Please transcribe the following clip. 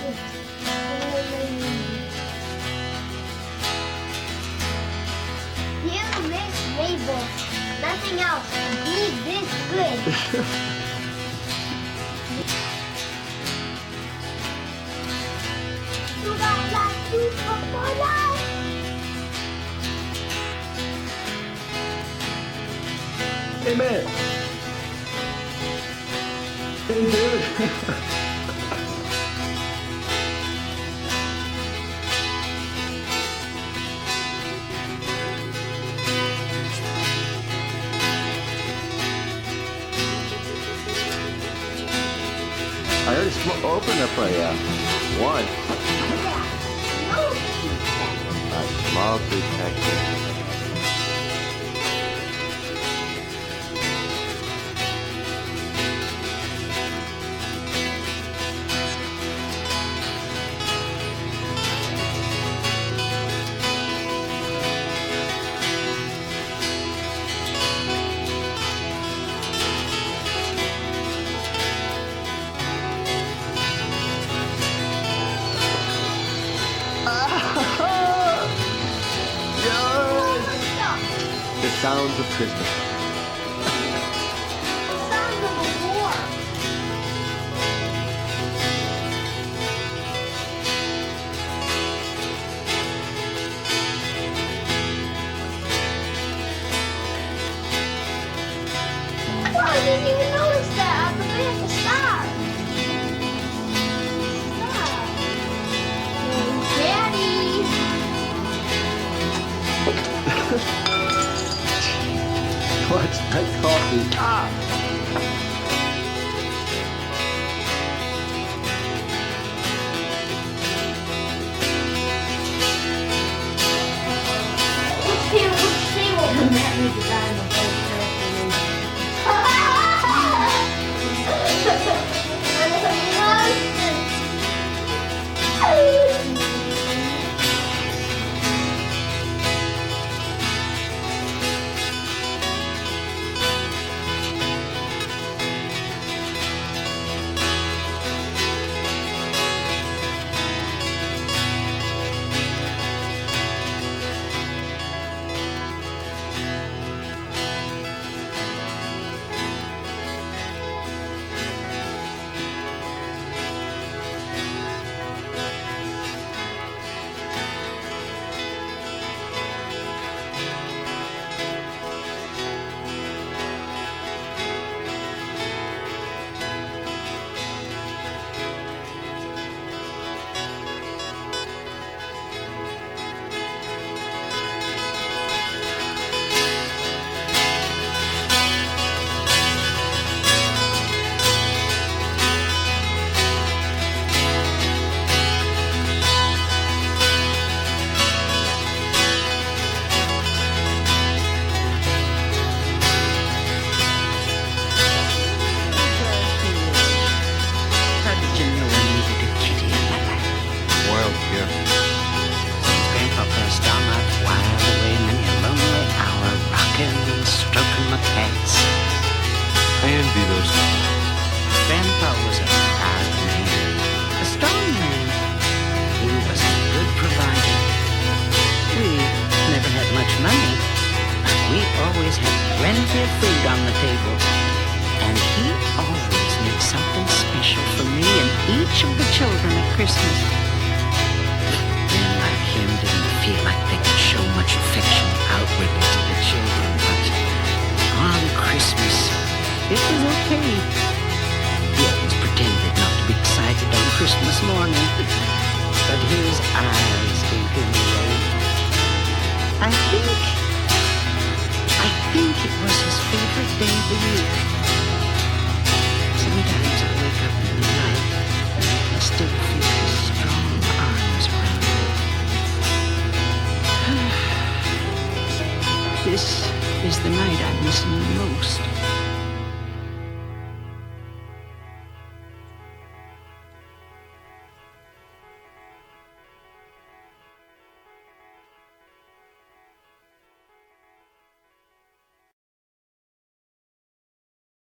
You miss Mabel. Nothing else can be this good. Amen. Hey, dude. I already opened up one. A small detector. The sounds of Christmas. Sounds of a war. Oh, I didn't even notice that. I forgot the star. Daddy. What's that coffee? Ah! Let's see what the net is about in the Grandpa was a proud man, a strong man. He was a good provider. We never had much money, but we always had plenty of food on the table. And he always made something special for me and each of the children at Christmas. Men like him didn't feel like they could show much affection outwardly to the children, but on Christmas, it was okay. He always pretended not to be excited on Christmas morning, but his eyes gave him away. I think it was his favorite day of the year. Sometimes I wake up in the night and still feel his strong arms around me. This is the night I miss him the most.